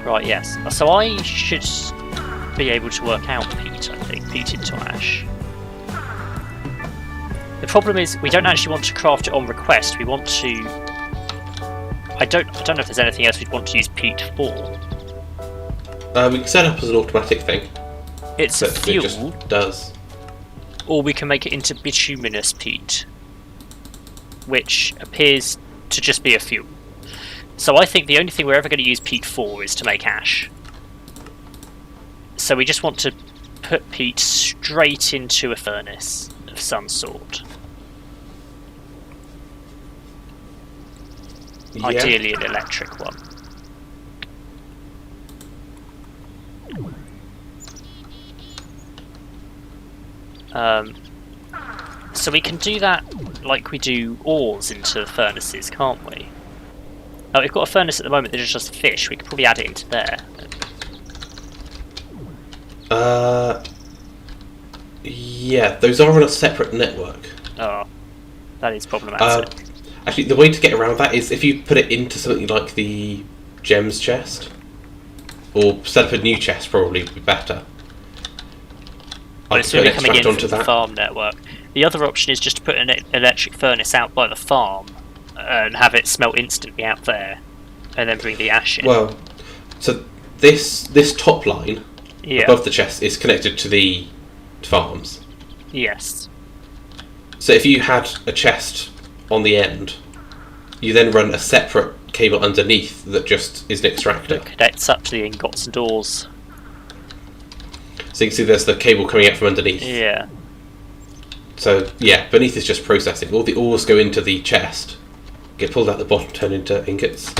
Right, yes. So I should be able to work out peat, I think. Peat into ash. The problem is we don't actually want to craft it on request. We want to... I don't know if there's anything else we'd want to use peat for. We can set up as an automatic thing. It's a fuel. It just does. Or we can make it into bituminous peat, which appears to just be a fuel. So I think the only thing we're ever going to use peat for is to make ash. So we just want to put peat straight into a furnace of some sort. Yeah. Ideally an electric one. So we can do that like we do ores into the furnaces, can't we? Oh, we've got a furnace at the moment that is just fish. We could probably add it into there. Yeah, those are on a separate network. Oh, that is problematic. Actually, the way to get around that is if you put it into something like the gems chest, or set up a new chest, probably would be better. But it's really coming in from the farm network. The other option is just to put an electric furnace out by the farm and have it smelt instantly out there, and then bring the ash in. Well, so this top line above the chest is connected to the farms. Yes. So if you had a chest on the end, you then run a separate cable underneath that just is an extractor. That connects up to the ingots and ores. So you can see there's the cable coming out from underneath. Yeah. So yeah, beneath is just processing. All the ores go into the chest, get pulled out the bottom, turn into ingots.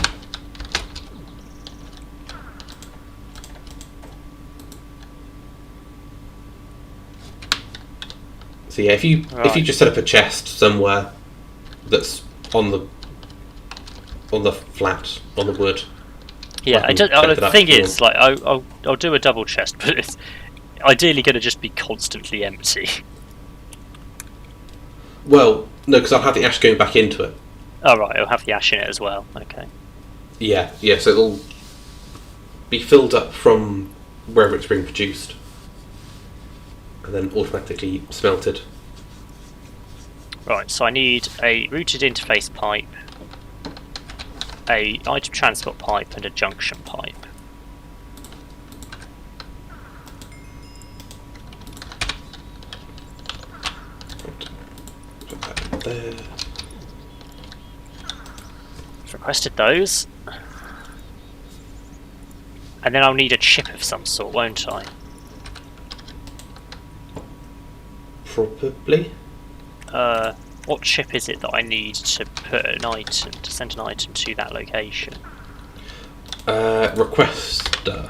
So yeah, if you just set up a chest somewhere that's on the flat, on the wood. Yeah, the thing is, like, I'll do a double chest, but it's ideally going to just be constantly empty. Well, no, because I'll have the ash going back into it. Oh right, it'll have the ash in it as well. Okay. Yeah, so it'll be filled up from wherever it's being produced, and then automatically smelted. Right, so I need a routed interface pipe, a item transport pipe, and a junction pipe. Put that in there. I've requested those. And then I'll need a chip of some sort, won't I? Probably. What chip is it that I need to put an item, to send an item to that location? Requester.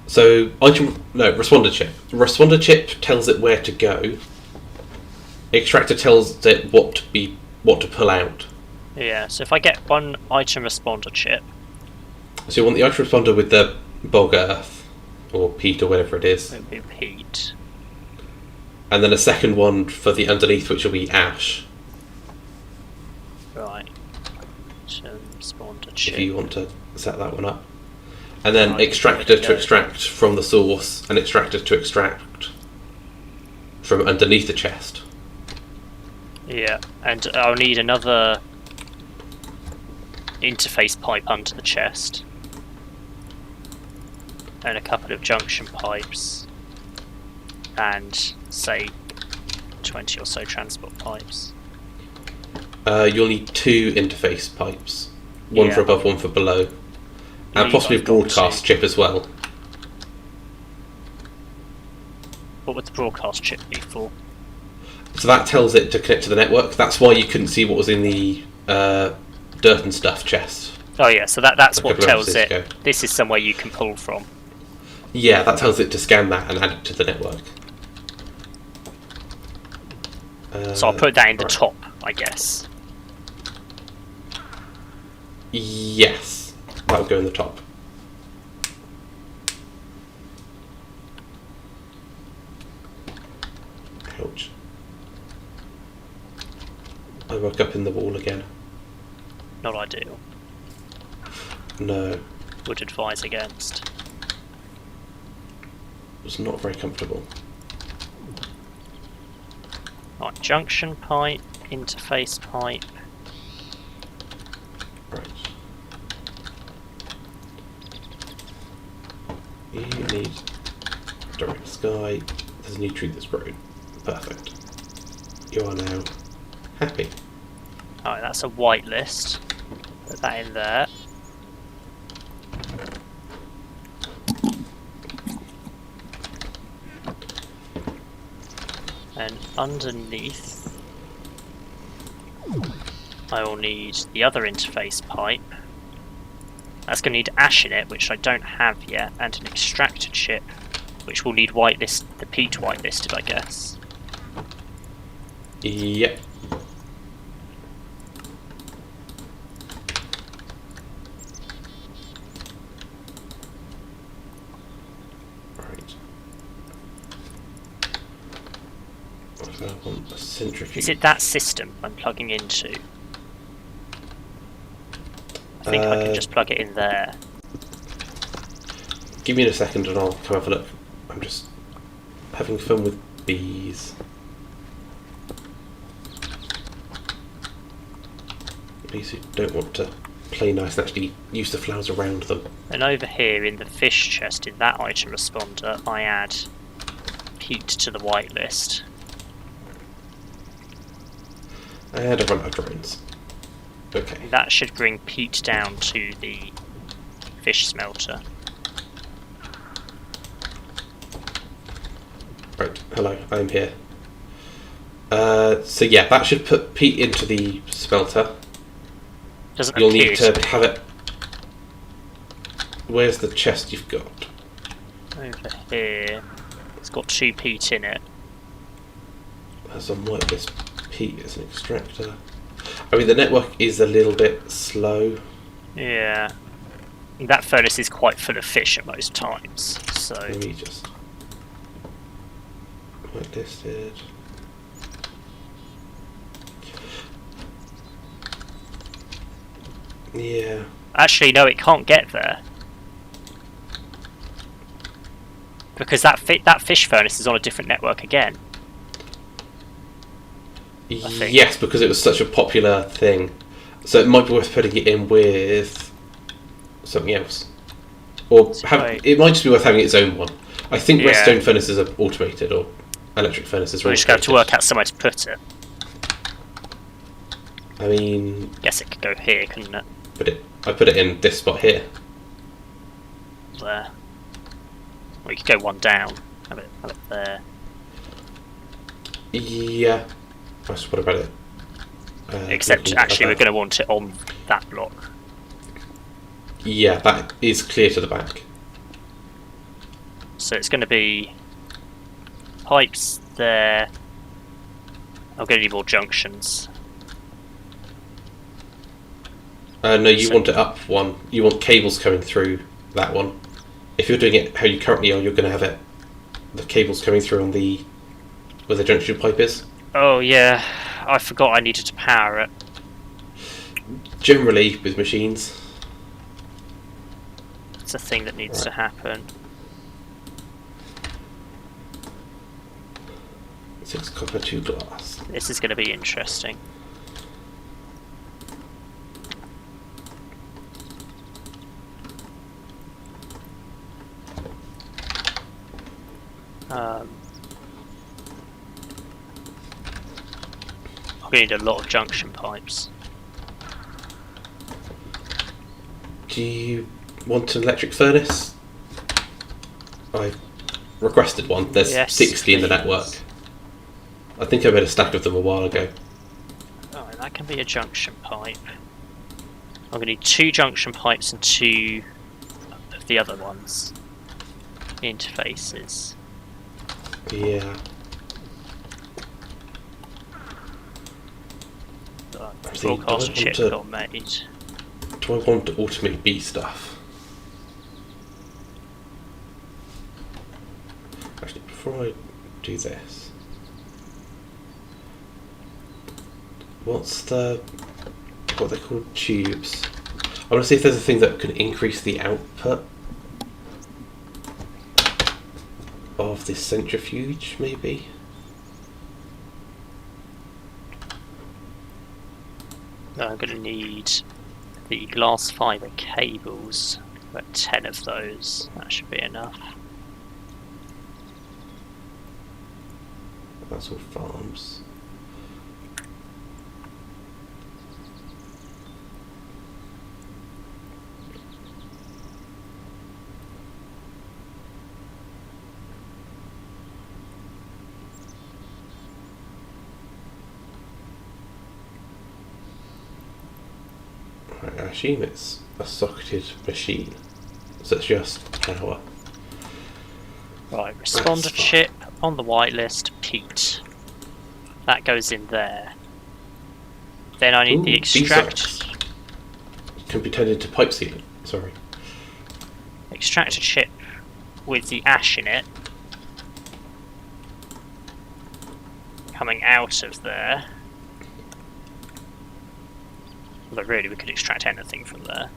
So responder chip. Responder chip tells it where to go. Extractor tells it what to pull out. Yeah, so if I get one item responder chip. So you want the item responder with the bog earth or peat or whatever it is. It would be peat. And then a second one for the underneath, which will be ash. Right. Responder chip. If you want to set that one up. And then extractor to extract from the source, and extractor to extract from underneath the chest. Yeah, and I'll need another interface pipe under the chest. And a couple of junction pipes. And, say, 20 or so transport pipes. You'll need 2 interface pipes. One for above, one for below. And possibly a broadcast chip as well. What would the broadcast chip be for? So that tells it to connect to the network. That's why you couldn't see what was in the dirt and stuff chest. Oh yeah, so that's what tells it this is somewhere you can pull from. Yeah, that tells it to scan that and add it to the network. So I'll put that in the top, I guess. Yes, that will go in the top. Ouch. I woke up in the wall again. Not ideal. No. would advise against. It was not very comfortable. Right, junction pipe, interface pipe. Right. You need direct sky. There's a new tree that's grown. Perfect. You are now happy. Alright, that's a whitelist. Put that in there. And underneath, I will need the other interface pipe. That's going to need ash in it, which I don't have yet, and an extractor chip, which will need whitelist, the peat whitelisted, I guess. Yep. Right. I want a centrifuge. Is it that system I'm plugging into? I think I can just plug it in there. Give me a second and I'll come have a look. I'm just having fun with bees. Bees who don't want to play nice and actually use the flowers around them. And over here in the fish chest, in that item responder, I add peat to the whitelist. And I've run out of drones. Okay. That should bring peat down to the fish smelter. Right, hello, I'm here. So yeah, that should put peat into the smelter. Doesn't You'll appear need to have it. Where's the chest you've got? over here. It's got 2 peat in it. As on whitelist, peat is an extractor. I mean, the network is a little bit slow. Yeah. That furnace is quite full of fish at most times, so... Let me just... Whitelisted... Yeah. Actually, no, it can't get there. Because that fish furnace is on a different network again. Yes, because it was such a popular thing. So it might be worth putting it in with something else. Or it might just be worth having its own one. I think redstone furnaces are automated, or electric furnaces are automated. We just have to work out somewhere to put it. I mean... Guess it could go here, couldn't it? I put it in this spot here. There. Or you could go one down. Have it there. Yeah. What about it? Except, actually, we're going to want it on that block. Yeah, that is clear to the back. So it's going to be pipes there. I'm going to need more junctions. No, you want it up one. You want cables coming through that one. If you're doing it how you currently are, you're going to have the cables coming through on the where the junction pipe is. Oh yeah, I forgot I needed to power it. Generally, with machines, it's a thing that needs to happen. 6 copper, 2 glass. This is going to be interesting. I'm going to need a lot of junction pipes. Do you want an electric furnace? I requested one. There's 60 in the network. I think I made a stack of them a while ago. Alright, that can be a junction pipe. I'm going to need 2 junction pipes and 2 of the other ones. Interfaces. Yeah. Broadcast chip got made. Do I want to automate bee stuff? Actually, before I do this, what are they called? Tubes. I want to see if there's a thing that can increase the output of this centrifuge, maybe. I'm going to need the glass fibre cables. About 10 of those. That should be enough. That's all farms. Right, I assume it's a socketed machine, so it's just power. Right, responder chip on the whitelist, Peat. That goes in there. Then I need the extract. Can be turned into pipe sealant. Sorry. Extractor chip with the ash in it. Coming out of there. Although really we could extract anything from there.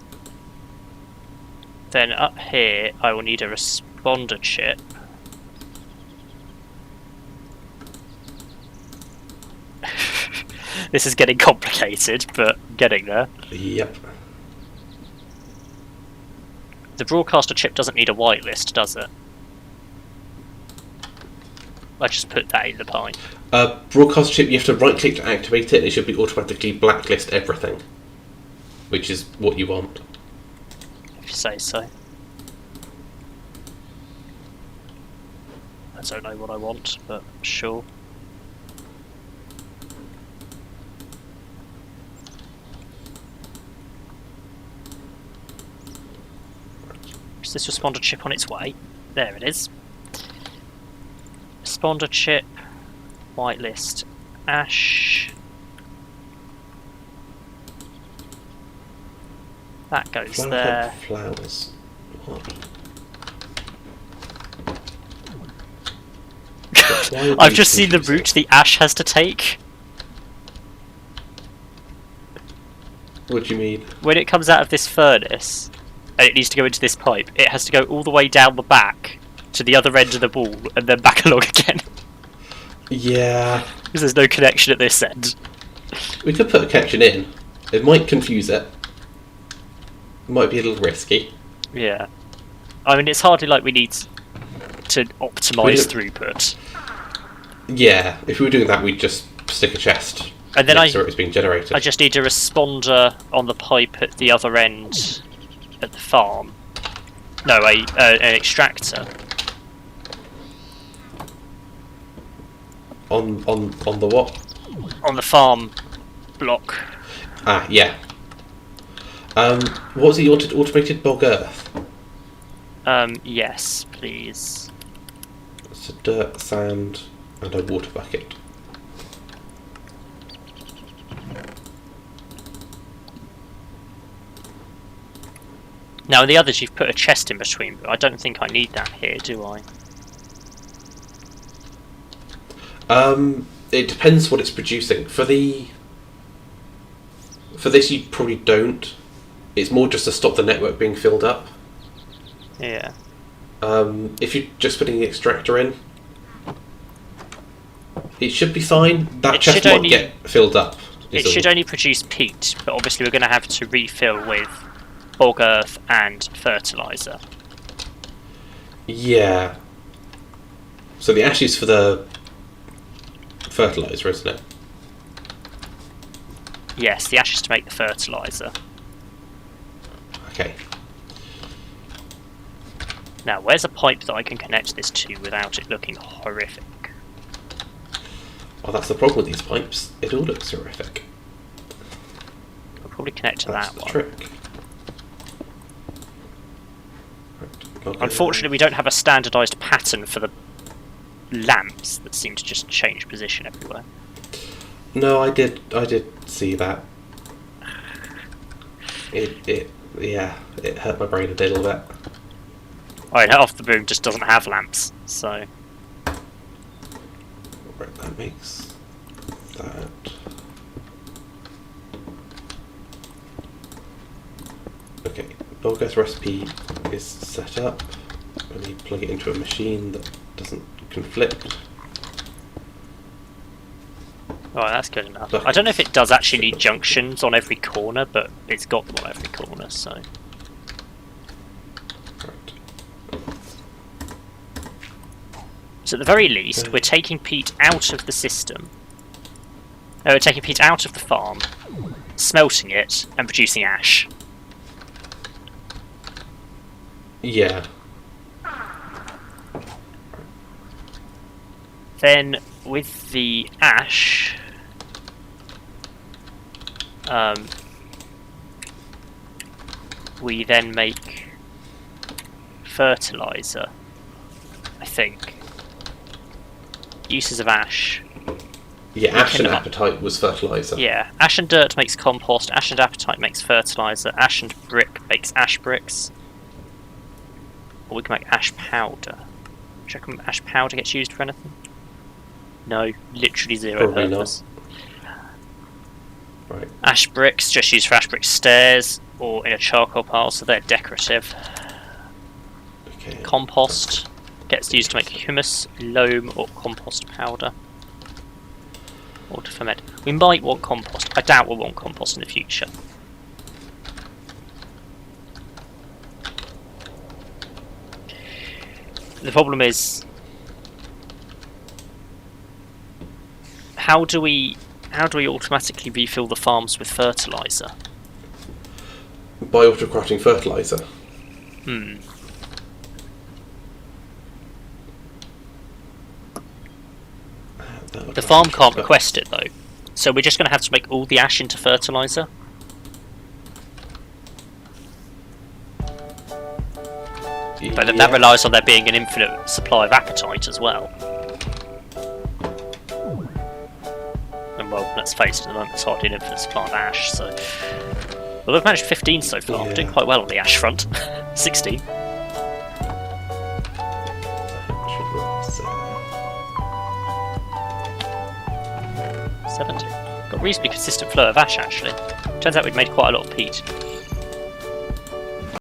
Then up here I will need a responder chip. This is getting complicated, but getting there. Yep. The broadcaster chip doesn't need a whitelist, does it? I just put that in the pipe. Broadcast chip, you have to right click to activate it, and it should be automatically blacklist everything, which is what you want. If you say so. I don't know what I want, but sure. Is this responder chip on its way? There it is. Responder chip, whitelist, ash. That goes there. Flowers. What? I've just seen the route the ash has to take. What do you mean? When it comes out of this furnace, and it needs to go into this pipe, it has to go all the way down the back to the other end of the wall, and then back along again. Yeah. Because there's no connection at this end. We could put a connection in. It might confuse it. It might be a little risky. Yeah. I mean, it's hardly like we need to optimise throughput. Yeah, if we were doing that, we'd just stick a chest and then next to where it's being generated. I just need a responder on the pipe at the other end at the farm. No, an extractor. On the what? On the farm block. Ah, yeah. What was it you wanted? Automated bog earth? Yes, please. It's a dirt, sand, and a water bucket. Now the others you've put a chest in between, but I don't think I need that here, do I? It depends what it's producing. For this you probably don't. It's more just to stop the network being filled up. Yeah. If you're just putting the extractor in, it should be fine. That chest might get filled up. It should only produce peat, but obviously we're going to have to refill with bog earth and fertiliser. Yeah. So the ash is for the fertiliser, isn't it? Yes, the ash is to make the fertiliser. Okay. Now, where's a pipe that I can connect this to without it looking horrific? Well, that's the problem with these pipes. It all looks horrific. I'll probably connect to That's that the one. trick. Right, Unfortunately, we don't have a standardised pattern for the lamps that seem to just change position everywhere. No, I did see that. It hurt my brain a little bit. I mean, half the room just doesn't have lamps, so... Right, that makes that. Okay, Yogscast recipe is set up. Let me plug it into a machine that doesn't conflict. Right, that's good enough. I don't know if it does actually need junctions on every corner, but it's got them on every corner, so... So at the very least, we're taking peat out of the system. We're taking peat out of the farm, smelting it, and producing ash. Yeah. Then, with the ash... we then make fertilizer, I think. Uses of ash. Yeah, ash and apatite was fertilizer. Yeah, ash and dirt makes compost, ash and apatite makes fertilizer, ash and brick makes ash bricks. Or we can make ash powder. Do you reckon ash powder gets used for anything? No, literally zero Probably purpose. Not. Right. Ash bricks, just used for ash brick stairs or in a charcoal pile, so they're decorative. Okay. Compost gets used to make humus, loam, or compost powder. Or to ferment. We might want compost. I doubt we'll want compost in the future. The problem is, how do we automatically refill the farms with fertilizer? By auto-crafting fertilizer. The farm can't request it though, so we're just going to have to make all the ash into fertilizer. But then that relies on there being an infinite supply of apatite as well. And well, let's face it, at the moment it's hardly an infinite supply of ash, so... Well, we've managed 15 so far, we're doing quite well on the ash front. 16. Got a reasonably consistent flow of ash actually. Turns out we'd made quite a lot of peat.